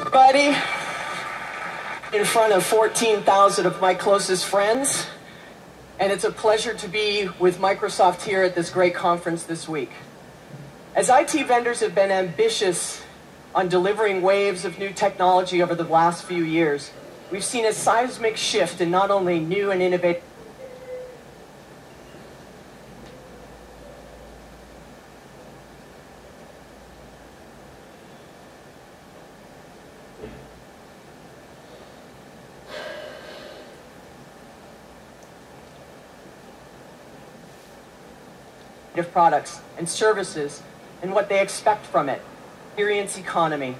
Everybody, in front of 14,000 of my closest friends, and it's a pleasure to be with Microsoft here at this great conference this week. As IT vendors have been ambitious on delivering waves of new technology over the last few years, we've seen a seismic shift in not only new and innovative products and services and what they expect from it. Experience economy,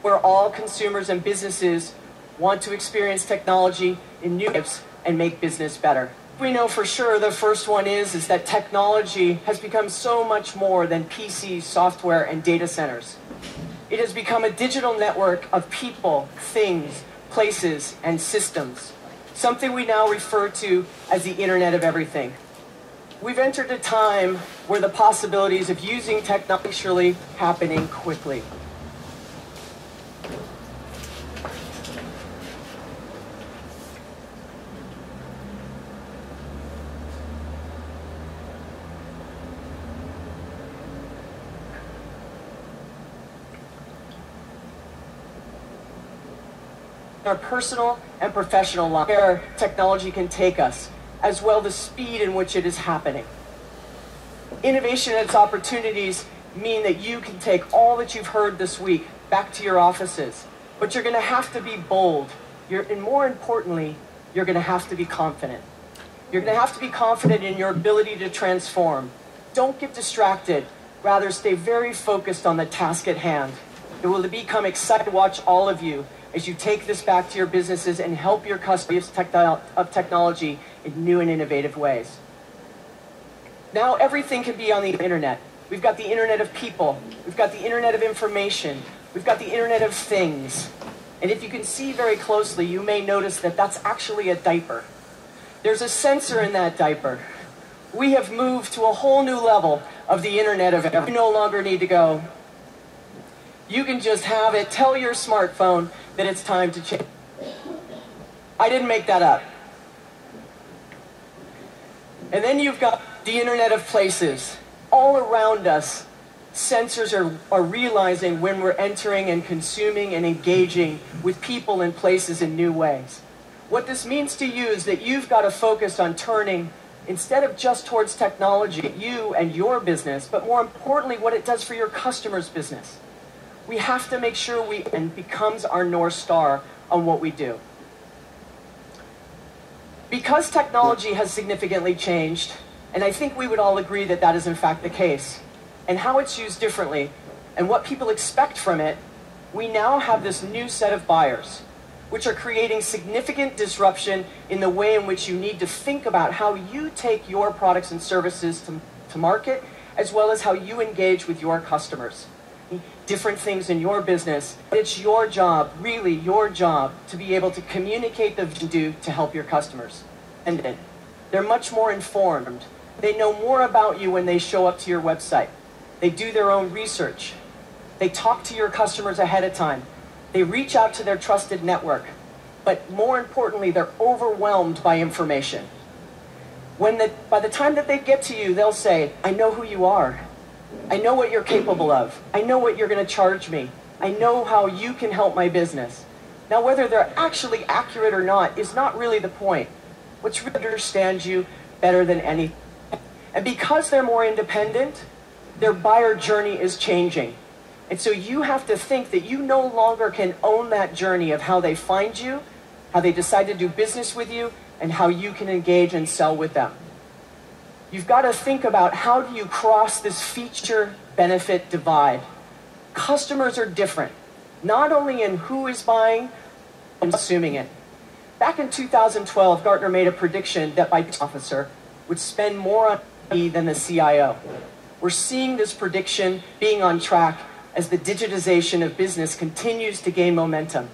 where all consumers and businesses want to experience technology in new ways and make business better. We know for sure the first one is that technology has become so much more than PCs, software, and data centers. It has become a digital network of people, things, places, and systems, something we now refer to as the Internet of Everything. We've entered a time where the possibilities of using technology are actually happening quickly. Our personal and professional life, where technology can take us, as well the speed in which it is happening. Innovation and its opportunities mean that you can take all that you've heard this week back to your offices, but you're going to have to be bold. And more importantly, you're going to have to be confident. You're going to have to be confident in your ability to transform. Don't get distracted. Rather, stay very focused on the task at hand. It will become exciting to watch all of you as you take this back to your businesses and help your customers of technology in new and innovative ways. Now everything can be on the internet. We've got the internet of people. We've got the internet of information. We've got the internet of things. And if you can see very closely, you may notice that that's actually a diaper. There's a sensor in that diaper. We have moved to a whole new level of the internet of everything. You no longer need to go. You can just have it tell your smartphone that it's time to change. I didn't make that up. And then you've got the Internet of Places. All around us, sensors are realizing when we're entering and consuming and engaging with people and places in new ways. What this means to you is that you've got to focus on turning, instead of just towards technology, you and your business, but more importantly, what it does for your customer's business. We have to make sure and becomes our North Star on what we do. Because technology has significantly changed, and I think we would all agree that that is in fact the case, and how it's used differently, and what people expect from it, we now have this new set of buyers, which are creating significant disruption in the way in which you need to think about how you take your products and services to market, as well as how you engage with your customers. Different things in your business. It's your job, really your job, to be able to communicate the vision to help your customers. And they're much more informed. They know more about you when they show up to your website. They do their own research. They talk to your customers ahead of time. They reach out to their trusted network. But more importantly, they're overwhelmed by information. By the time that they get to you, they'll say, I know who you are. I know what you're capable of. I know what you're going to charge me. I know how you can help my business. Now, whether they're actually accurate or not is not really the point. What's really understand you better than anything. And because they're more independent, their buyer journey is changing. And so you have to think that you no longer can own that journey of how they find you, how they decide to do business with you, and how you can engage and sell with them. You've got to think about how do you cross this feature-benefit divide. Customers are different, not only in who is buying, but consuming it. Back in 2012, Gartner made a prediction that by officer would spend more on IT than the CIO. We're seeing this prediction being on track as the digitization of business continues to gain momentum.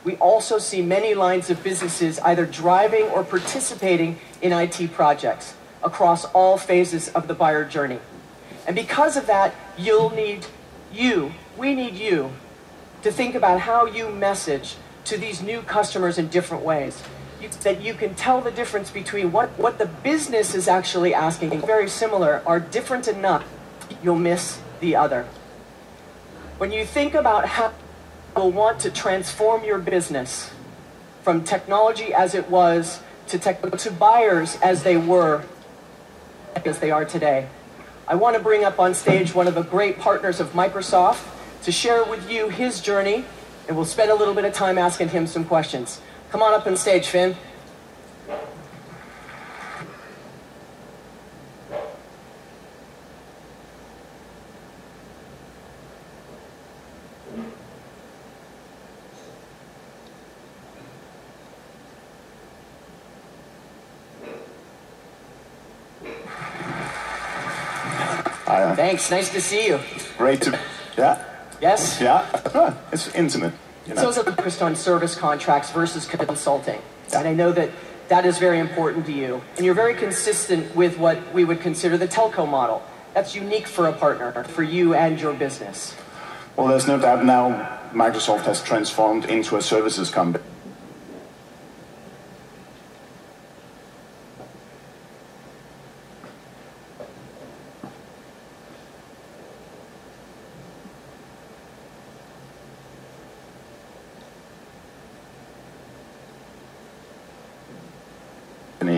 We also see many lines of businesses either driving or participating in IT projects across all phases of the buyer journey. And because of that, we need you to think about how you message to these new customers in different ways. That you can tell the difference between what the business is actually asking, very similar, are different enough, you'll miss the other. When you think about how you'll want to transform your business from technology as it was to buyers as they were, as they are today, I want to bring up on stage one of the great partners of Microsoft to share with you his journey, and we'll spend a little bit of time asking him some questions. Come on up on stage, Finn. Thanks, nice to see you. Great to, yeah. Yes? Yeah, it's intimate. You know. So it's focused on service contracts versus consulting. Yeah. And I know that that is very important to you. And you're very consistent with what we would consider the telco model. That's unique for a partner, for you and your business. Well, there's no doubt now Microsoft has transformed into a services company.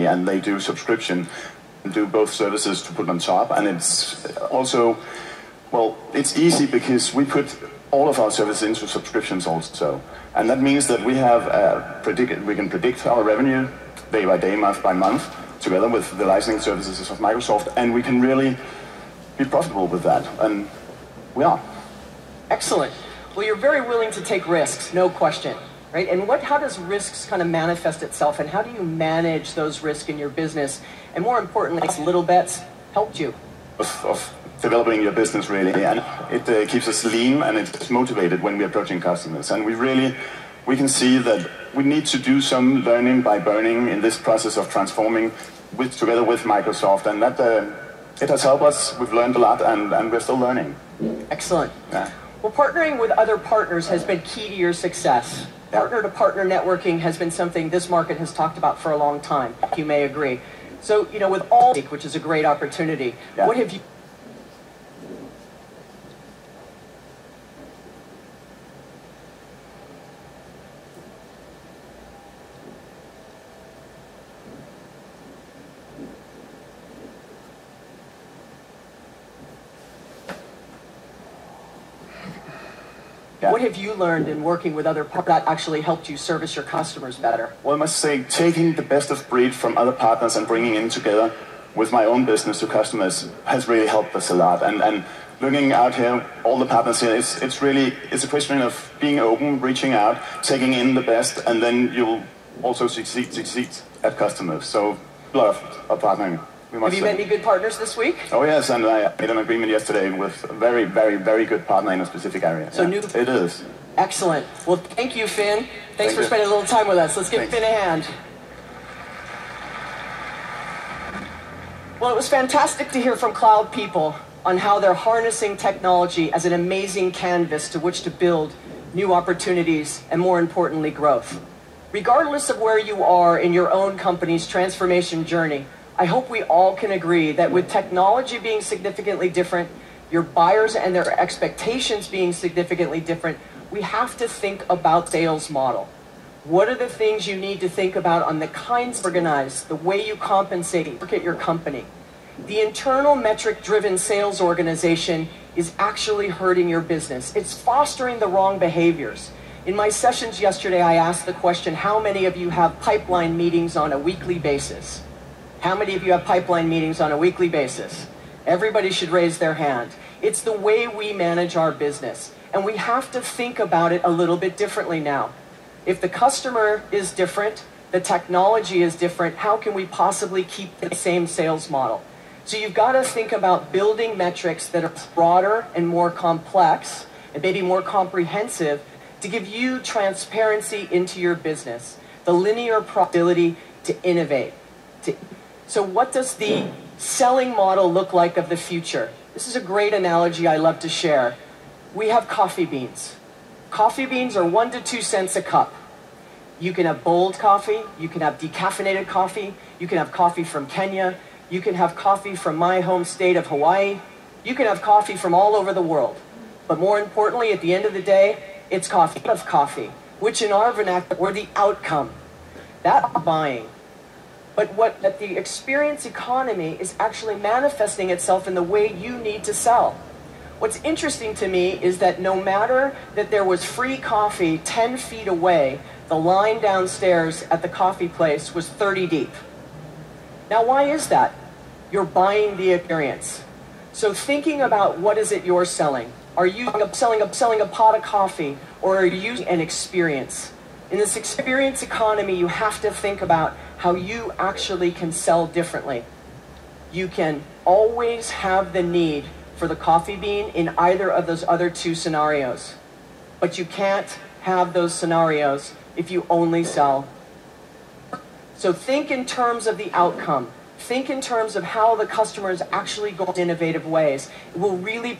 And they do subscription and do both services to put on top. And it's also, well, it's easy because we put all of our services into subscriptions also. And that means that we have we can predict our revenue day by day, month by month, together with the licensing services of Microsoft. And we can really be profitable with that. And we are. Excellent. Well, you're very willing to take risks, no question. Right? And how does risks kind of manifest itself, and how do you manage those risks in your business? And more importantly, little bets helped you. Of developing your business, really, and it keeps us lean and it's motivated when we're approaching customers. And we can see that we need to do some learning by burning in this process of transforming together with Microsoft, and that it has helped us. We've learned a lot, and we're still learning. Excellent. Yeah. Well, partnering with other partners has been key to your success. Partner-to-partner networking has been something this market has talked about for a long time. You may agree. So, you know, with all, which is a great opportunity, what have you... What have you learned in working with other partners that actually helped you service your customers better? Well, I must say, taking the best of breed from other partners and bringing in together with my own business to customers has really helped us a lot. And looking out here, all the partners here, it's a question of being open, reaching out, taking in the best, and then you'll also succeed at customers. So a lot of partnering. Have you met any good partners this week? Oh yes, and I made an agreement yesterday with a very, very, very good partner in a specific area. So new. It is. Excellent. Well, thank you, Finn. Thanks for spending a little time with us. Let's give Finn a hand. Well, it was fantastic to hear from cloud people on how they're harnessing technology as an amazing canvas to which to build new opportunities and, more importantly, growth. Regardless of where you are in your own company's transformation journey, I hope we all can agree that with technology being significantly different, your buyers and their expectations being significantly different, we have to think about sales model. What are the things you need to think about on the kinds of organized, the way you compensate, look at your company? The internal metric-driven sales organization is actually hurting your business. It's fostering the wrong behaviors. In my sessions yesterday, I asked the question, how many of you have pipeline meetings on a weekly basis? How many of you have pipeline meetings on a weekly basis? Everybody should raise their hand. It's the way we manage our business. And we have to think about it a little bit differently now. If the customer is different, the technology is different, how can we possibly keep the same sales model? So you've got to think about building metrics that are broader and more complex, and maybe more comprehensive, to give you transparency into your business, the linear probability to innovate. So what does the selling model look like of the future? This is a great analogy I love to share. We have coffee beans. Coffee beans are 1 to 2 cents a cup. You can have bold coffee, you can have decaffeinated coffee, you can have coffee from Kenya, you can have coffee from my home state of Hawaii, you can have coffee from all over the world. But more importantly, at the end of the day, it's coffee, which in our vernacular, or the outcome. That's buying. But what the experience economy is actually manifesting itself in the way you need to sell. What's interesting to me is that no matter that there was free coffee 10 feet away, the line downstairs at the coffee place was 30 deep. Now, why is that? You're buying the experience. So thinking about what is it you're selling. Are you selling a pot of coffee, or are you an experience? In this experience economy, you have to think about how you actually can sell differently. You can always have the need for the coffee bean in either of those other two scenarios. But you can't have those scenarios if you only sell. So think in terms of the outcome. Think in terms of how the customer is actually going in innovative ways. It will really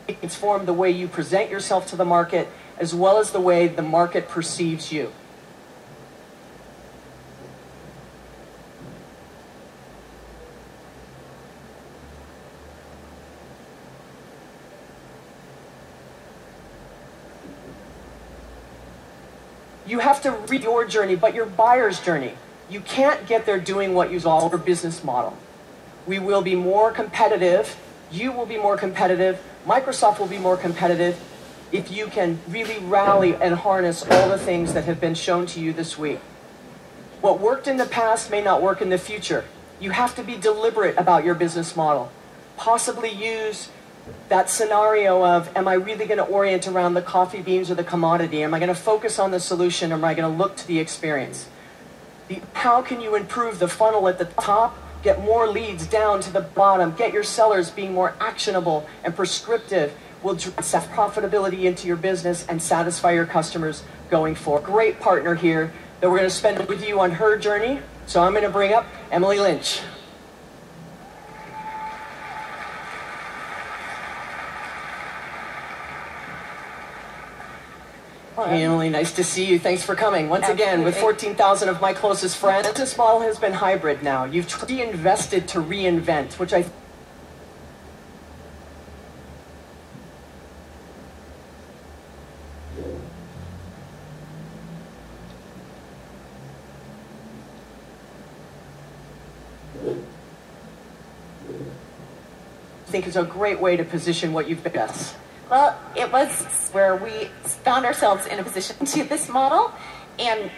transform the way you present yourself to the market, as well as the way the market perceives you. You have to read your journey, but your buyer's journey. You can't get there doing what you all your business model. We will be more competitive. You will be more competitive. Microsoft will be more competitive if you can really rally and harness all the things that have been shown to you this week. What worked in the past may not work in the future. You have to be deliberate about your business model. Possibly use that scenario of, am I really going to orient around the coffee beans or the commodity? Am I going to focus on the solution, or am I going to look to the experience? How can you improve the funnel at the top, get more leads down to the bottom, get your sellers being more actionable and prescriptive, will drive profitability into your business and satisfy your customers going forward. Great partner here that we're going to spend with you on her journey. So I'm going to bring up Emily Lynch. Hey Emily, nice to see you. Thanks for coming. Once again, with 14,000 of my closest friends, this model has been hybrid now. You've reinvested to reinvent, which I think is a great way to position what you've been. Well, it was where we found ourselves in a position to this model and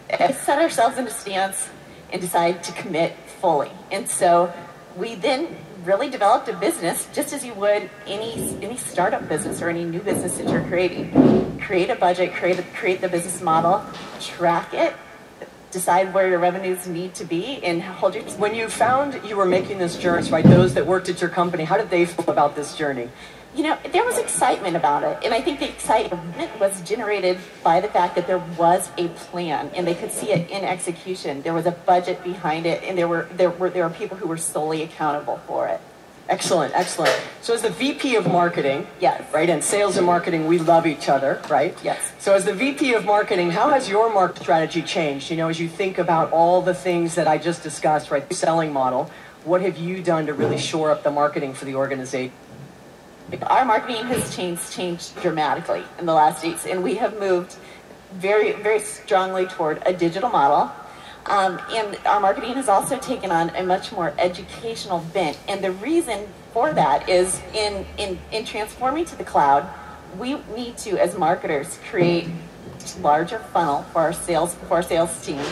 set ourselves into stance and decided to commit fully. And so we then really developed a business just as you would any startup business or any new business that you're creating. Create a budget, create the business model, track it, decide where your revenues need to be, and hold your... When you found you were making this journey, right, those that worked at your company, how did they feel about this journey? You know, there was excitement about it, and I think the excitement was generated by the fact that there was a plan, and they could see it in execution. There was a budget behind it, and there were people who were solely accountable for it. Excellent, excellent. So as the VP of marketing, yes, right, and sales and marketing, we love each other, right? Yes. So as the VP of marketing, how has your market strategy changed? You know, as you think about all the things that I just discussed, right, the selling model, what have you done to really shore up the marketing for the organization? Our marketing has changed dramatically in the last 8 years, and we have moved very, very strongly toward a digital model. And our marketing has also taken on a much more educational bent. And the reason for that is in transforming to the cloud, we need to, as marketers, create a larger funnel for our sales teams.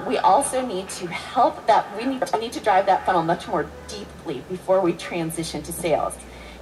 We also need to help that, we need to drive that funnel much more deeply before we transition to sales.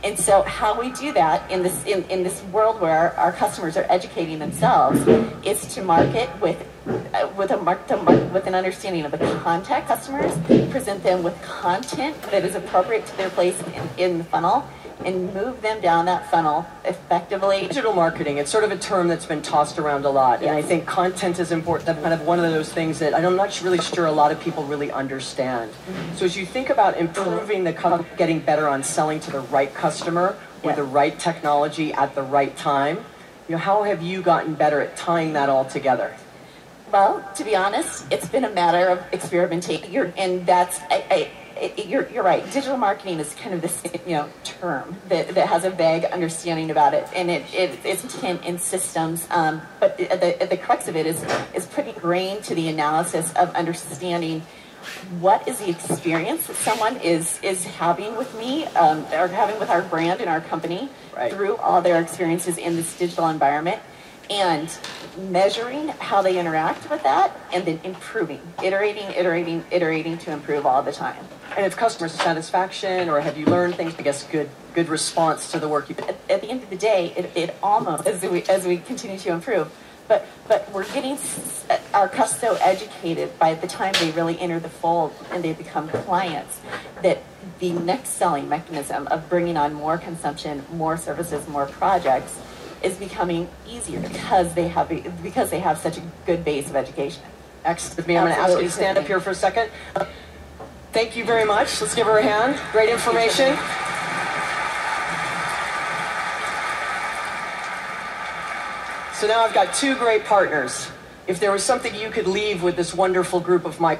And so how we do that in this world where our customers are educating themselves is to market with an understanding of the contact customers, present them with content that is appropriate to their place in the funnel, and move them down that funnel effectively. Digital marketing, it's sort of a term that's been tossed around a lot, and I think content is important. That's kind of one of those things that I'm not really sure a lot of people really understand. So as you think about improving getting better on selling to the right customer with the right technology at the right time, how have you gotten better at tying that all together? Well, to be honest, it's been a matter of experimentation, and that's you're right. Digital marketing is kind of this term that has a vague understanding about it, and it's intent in systems. But the crux of it is pretty ingrained to the analysis of understanding what is the experience that someone is having with me, or having with our brand and our company, right, through all their experiences in this digital environment, and measuring how they interact with that, and then improving, iterating to improve all the time. And it's customer satisfaction, or have you learned things? I guess good response to the work you do. At the end of the day, it almost, as we continue to improve, but we're getting our custo educated by the time they really enter the fold and they become clients, that the next selling mechanism of bringing on more consumption, more services, more projects is becoming easier because they have such a good base of education. Excellent. I'm going to ask you to stand up here for a second. Thank you very much. Let's give her a hand. Great information. So now I've got two great partners. If there was something you could leave with this wonderful group of my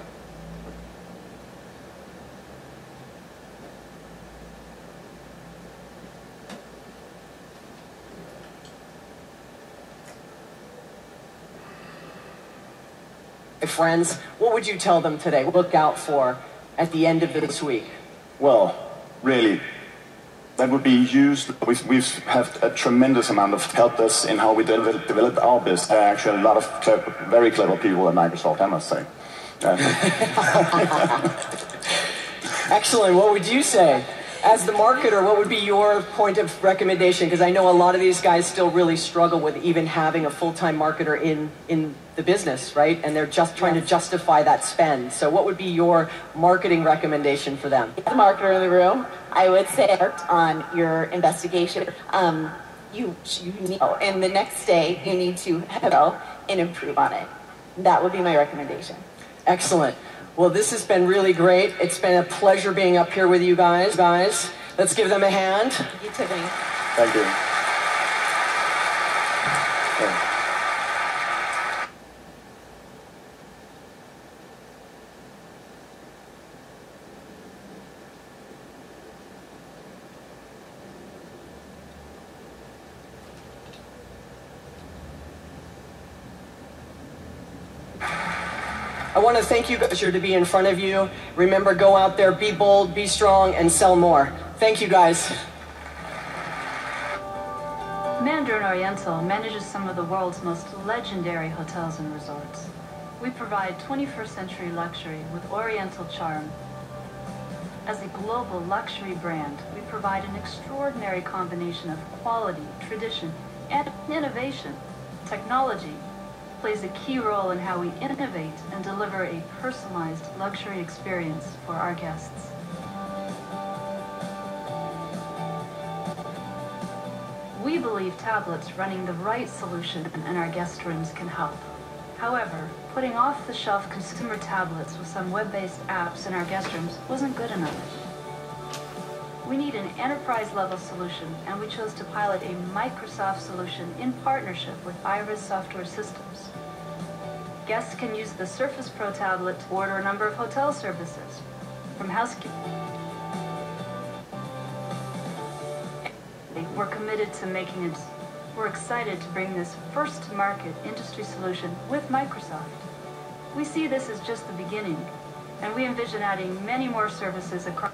friends, what would you tell them today? Look out for at the end of this week. Well, really, that would be used. We've had a tremendous amount of helped us in how we developed our business. Actually, a lot of very clever people at Microsoft, I must say. Excellent. What would you say? As the marketer, what would be your point of recommendation? Because I know a lot of these guys still really struggle with even having a full-time marketer in the business, right? And they're just trying to justify that spend. So what would be your marketing recommendation for them? As a marketer in the room, I would say on your investigation, you need, and the next day you need to go and improve on it. That would be my recommendation. Excellent. Well, this has been really great. It's been a pleasure being up here with you guys. Let's give them a hand. Thank you, Tiffany. Thank you. I want to thank you guys to be in front of you. Remember, go out there, be bold, be strong, and sell more. Thank you, guys. Mandarin Oriental manages some of the world's most legendary hotels and resorts. We provide 21st century luxury with Oriental charm. As a global luxury brand, we provide an extraordinary combination of quality, tradition, and innovation. Technology plays a key role in how we innovate and deliver a personalized luxury experience for our guests. We believe tablets running the right solution in our guest rooms can help. However, putting off-the-shelf consumer tablets with some web-based apps in our guest rooms wasn't good enough. We need an enterprise-level solution, and we chose to pilot a Microsoft solution in partnership with Iris Software Systems. Guests can use the Surface Pro tablet to order a number of hotel services, from housekeeping. We're committed to making it. We're excited to bring this first-to-market industry solution with Microsoft. We see this as just the beginning, and we envision adding many more services across